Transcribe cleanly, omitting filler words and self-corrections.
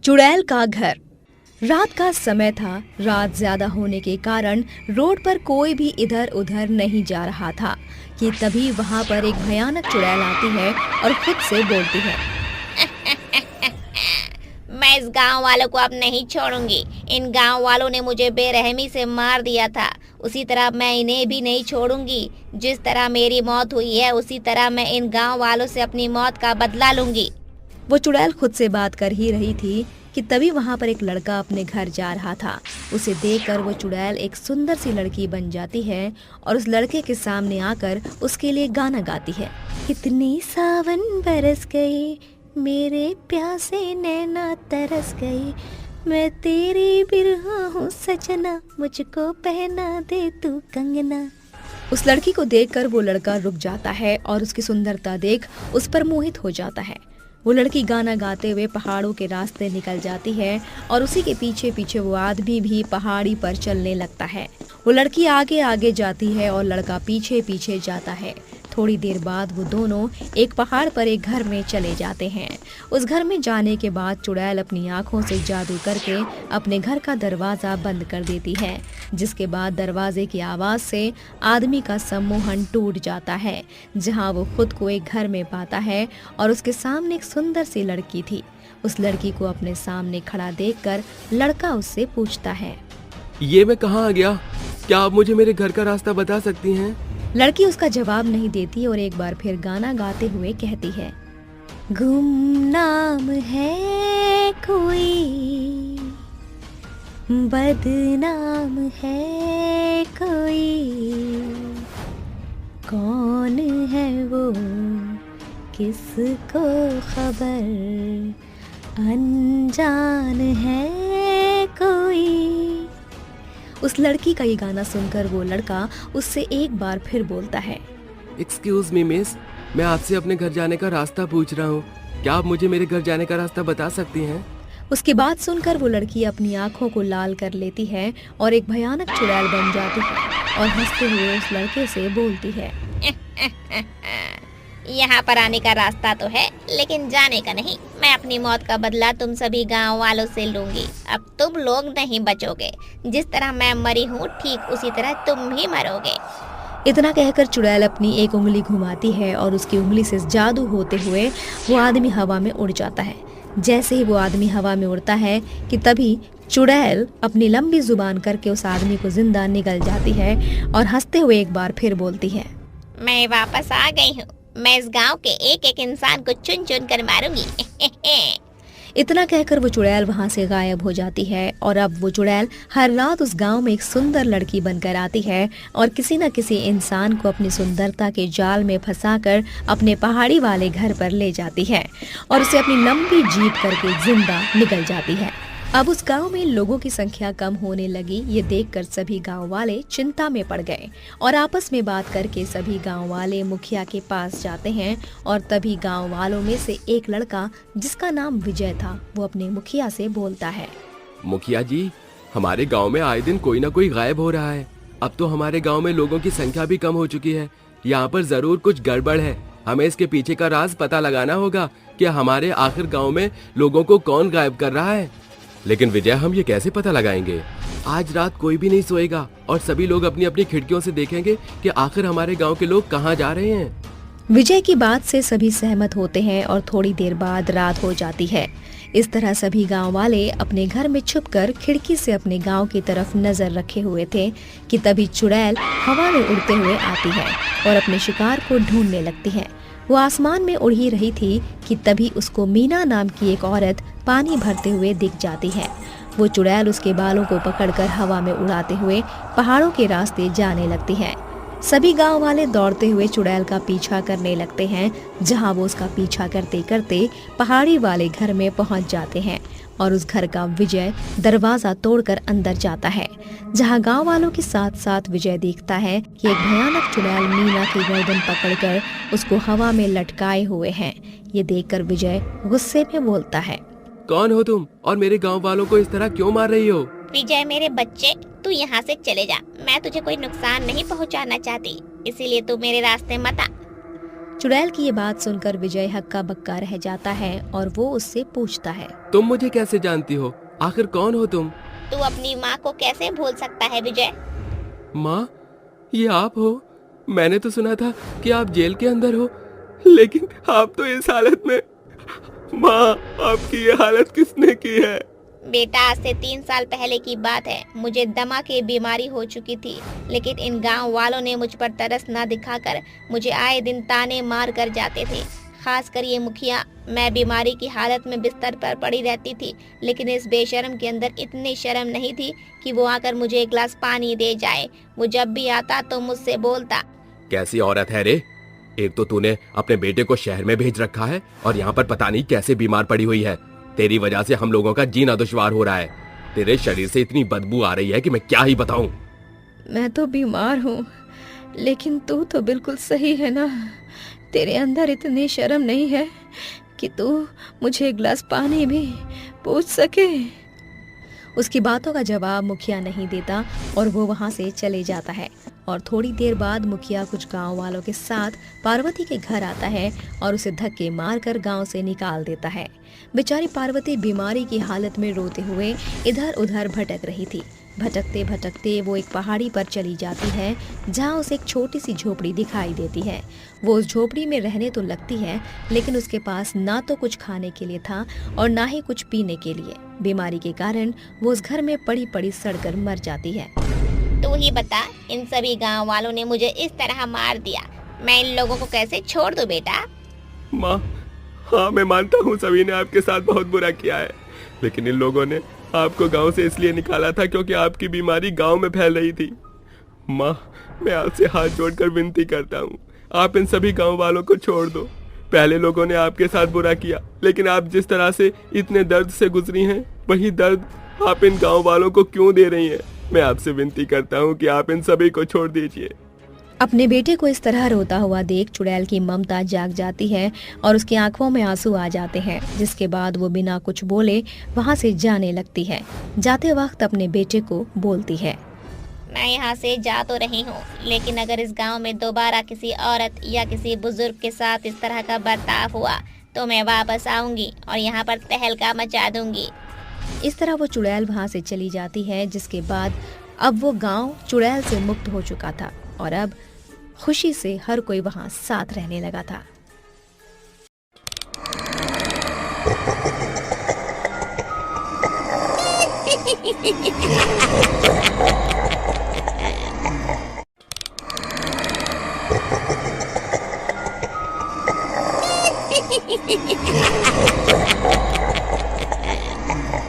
चुड़ैल का घर। रात का समय था। रात ज्यादा होने के कारण रोड पर कोई भी इधर उधर नहीं जा रहा था कि तभी वहां पर एक भयानक चुड़ैल आती है और खुद से बोलती है, मैं इस गांव वालों को अब नहीं छोड़ूंगी। इन गांव वालों ने मुझे बेरहमी से मार दिया था, उसी तरह मैं इन्हें भी नहीं छोड़ूंगी। जिस तरह मेरी मौत हुई है उसी तरह मैं इन गांव वालों से अपनी मौत का बदला लूंगी। वो चुड़ैल खुद से बात कर ही रही थी कि तभी वहां पर एक लड़का अपने घर जा रहा था। उसे देखकर वो चुड़ैल एक सुंदर सी लड़की बन जाती है और उस लड़के के सामने आकर उसके लिए गाना गाती है। कितनी सावन बरस गई, मेरे प्यासे नैना तरस गई, मैं तेरी बिरहा हूँ सजना, मुझको पहना दे तू कंगना। उस लड़की को देखकर वो लड़का रुक जाता है और उसकी सुंदरता देख उस पर मोहित हो जाता है। वो लड़की गाना गाते हुए पहाड़ों के रास्ते निकल जाती है और उसी के पीछे पीछे वो आदमी भी पहाड़ी पर चलने लगता है। वो लड़की आगे आगे जाती है और लड़का पीछे पीछे जाता है। थोड़ी देर बाद वो दोनों एक पहाड़ पर एक घर में चले जाते हैं। उस घर में जाने के बाद चुड़ैल अपनी आंखों से जादू करके अपने घर का दरवाजा बंद कर देती है, जिसके बाद दरवाजे की आवाज से आदमी का सम्मोहन टूट जाता है, जहां वो खुद को एक घर में पाता है और उसके सामने एक सुंदर सी लड़की थी। उस लड़की को अपने सामने खड़ा देखकर लड़का उससे पूछता है, ये मैं कहाँ आ गया? क्या आप मुझे मेरे घर का रास्ता बता सकती हैं? लड़की उसका जवाब नहीं देती और एक बार फिर गाना गाते हुए कहती है, गुमनाम है कोई, बदनाम है कोई, कौन है वो किसको खबर, अनजान है कोई। उस लड़की का ये गाना सुनकर वो लड़का उससे एक बार फिर बोलता है, एक्सक्यूज मी मिस, मैं आपसे अपने घर जाने का रास्ता पूछ रहा हूँ। क्या आप मुझे मेरे घर जाने का रास्ता बता सकती हैं? उसकी बात सुनकर वो लड़की अपनी आंखों को लाल कर लेती है और एक भयानक चुड़ैल बन जाती है और हंसते हुए उस लड़के से बोलती है, यहाँ पर आने का रास्ता तो है लेकिन जाने का नहीं। मैं अपनी मौत का बदला तुम सभी गांव वालों से लूंगी। अब तुम लोग नहीं बचोगे। जिस तरह मैं मरी हूँ ठीक उसी तरह तुम भी मरोगे। इतना कहकर चुड़ैल अपनी एक उंगली घुमाती है और उसकी उंगली से जादू होते हुए वो आदमी हवा में उड़ जाता है। जैसे ही वो आदमी हवा में उड़ता है कि तभी चुड़ैल अपनी लंबी जुबान करके उस आदमी को जिंदा निगल जाती है और हंसते हुए एक बार फिर बोलती है, मैं वापस आ गई हूँ। मैं इस गांव के एक एक इंसान को चुन चुन कर मारूंगी। इतना कहकर वो चुड़ैल वहां से गायब हो जाती है और अब वो चुड़ैल हर रात उस गांव में एक सुंदर लड़की बनकर आती है और किसी न किसी इंसान को अपनी सुंदरता के जाल में फंसाकर अपने पहाड़ी वाले घर पर ले जाती है और उसे अपनी लंबी जीभ करके जिंदा निकल जाती है। अब उस गांव में लोगों की संख्या कम होने लगी। ये देखकर सभी गांव वाले चिंता में पड़ गए और आपस में बात करके सभी गांव वाले मुखिया के पास जाते हैं और तभी गांव वालों में से एक लड़का जिसका नाम विजय था वो अपने मुखिया से बोलता है, मुखिया जी, हमारे गांव में आए दिन कोई ना कोई गायब हो रहा है। अब तो हमारे गांव में लोगों की संख्या भी कम हो चुकी है। यहाँ पर जरूर कुछ गड़बड़ है। हमें इसके पीछे का राज पता लगाना होगा कि हमारे आखिर गाँव में लोगों को कौन गायब कर रहा है। लेकिन विजय, हम ये कैसे पता लगाएंगे? आज रात कोई भी नहीं सोएगा और सभी लोग अपनी अपनी खिड़कियों से देखेंगे कि आखिर हमारे गांव के लोग कहां जा रहे हैं। विजय की बात से सभी सहमत होते हैं और थोड़ी देर बाद रात हो जाती है। इस तरह सभी गांव वाले अपने घर में छुपकर खिड़की से अपने गांव की तरफ नजर रखे हुए थे कि तभी चुड़ैल हवा में उड़ते हुए आती है और अपने शिकार को ढूंढने लगती है। वो आसमान में उड़ ही रही थी कि तभी उसको मीना नाम की एक औरत पानी भरते हुए दिख जाती है। वो चुड़ैल उसके बालों को पकड़कर हवा में उड़ाते हुए पहाड़ों के रास्ते जाने लगती है। सभी गांव वाले दौड़ते हुए चुड़ैल का पीछा करने लगते हैं, जहां वो उसका पीछा करते करते पहाड़ी वाले घर में पहुंच जाते हैं और उस घर का विजय दरवाजा तोड़कर अंदर जाता है, जहां गांव वालों के साथ साथ विजय देखता है कि एक भयानक चुड़ैल मीना की गर्दन पकड़कर उसको हवा में लटकाए हुए है। ये देखकर विजय गुस्से में बोलता है, कौन हो तुम और मेरे गांव वालों को इस तरह क्यों मार रही हो? विजय मेरे बच्चे, तू यहाँ से चले जा। मैं तुझे कोई नुकसान नहीं पहुँचाना चाहती, इसीलिए तू मेरे रास्ते मत आ। चुड़ैल की ये बात सुनकर विजय हक्का बक्का रह जाता है और वो उससे पूछता है। तुम मुझे कैसे जानती हो? आखिर कौन हो तुम? तू अपनी माँ को कैसे भूल सकता है विजय? माँ, ये आप हो? मैंने तो सुना था कि आप जेल के अंदर हो, लेकिन आप तो इस हालत में। माँ, आपकी ये हालत किसने की है? बेटा, आज से 3 साल पहले की बात है। मुझे दमा की बीमारी हो चुकी थी, लेकिन इन गांव वालों ने मुझ पर तरस न दिखाकर मुझे आए दिन ताने मार कर जाते थे। खासकर ये मुखिया। मैं बीमारी की हालत में बिस्तर पर पड़ी रहती थी, लेकिन इस बेशर्म के अंदर इतनी शर्म नहीं थी कि वो आकर मुझे 1 गिलास पानी दे जाए। वो जब भी आता तो मुझसे बोलता, कैसी औरत है रे? एक तो तूने अपने बेटे को शहर में भेज रखा है और यहाँ पर पता नहीं कैसे बीमार पड़ी हुई है। तेरी वजह से हम लोगों का जीना दुश्वार हो रहा है। तेरे शरीर से इतनी बदबू आ रही है कि मैं क्या ही बताऊं। मैं तो बीमार हूँ, लेकिन तू तो बिल्कुल सही है ना। तेरे अंदर इतनी शर्म नहीं है कि तू मुझे 1 गिलास पानी भी पूछ सके। उसकी बातों का जवाब मुखिया नहीं देता और वो वहां से चले जाता है। और थोड़ी देर बाद मुखिया कुछ गांव वालों के साथ पार्वती के घर आता है और उसे धक्के मारकर गांव से निकाल देता है। बेचारी पार्वती बीमारी की हालत में रोते हुए इधर उधर भटक रही थी। भटकते भटकते वो एक पहाड़ी पर चली जाती है, जहाँ उसे एक छोटी सी झोपड़ी दिखाई देती है। वो उस झोपड़ी में रहने तो लगती है, लेकिन उसके पास ना तो कुछ खाने के लिए था और ना ही कुछ पीने के लिए। बीमारी के कारण वो उस घर में पड़ी पड़ी सड़कर मर जाती है। तू ही बता, इन सभी गांव वालों ने मुझे इस तरह मार दिया, मैं इन लोगों को कैसे छोड़ दूं बेटा? माँ, हाँ मैं मानता हूँ सभी ने आपके साथ बहुत बुरा किया है, लेकिन इन लोगों ने आपको गांव से इसलिए निकाला था क्योंकि आपकी बीमारी गांव में फैल रही थी। माँ, मैं आपसे हाथ जोड़कर विनती करता हूँ, आप इन सभी गांव वालों को छोड़ दो। पहले लोगों ने आपके साथ बुरा किया, लेकिन आप जिस तरह से इतने दर्द से गुजरी हैं, वही दर्द आप इन गांव वालों को क्यों दे रही हैं? मैं आपसे विनती करता हूँ कि आप इन सभी को छोड़ दीजिए। अपने बेटे को इस तरह रोता हुआ देख चुड़ैल की ममता जाग जाती है और उसकी आंखों में आंसू आ जाते हैं, जिसके बाद वो बिना कुछ बोले वहां से जाने लगती है। जाते वक्त अपने बेटे को बोलती है, मैं यहाँ से जा तो रही हूँ, लेकिन अगर इस गांव में दोबारा किसी औरत या किसी बुजुर्ग के साथ इस तरह का बर्ताव हुआ तो मैं वापस आऊंगी और यहाँ पर तहलका मचा दूंगी। इस तरह वो चुड़ैल वहां से चली जाती है, जिसके बाद अब वो गांव चुड़ैल से मुक्त हो चुका था और अब खुशी से हर कोई वहां साथ रहने लगा था।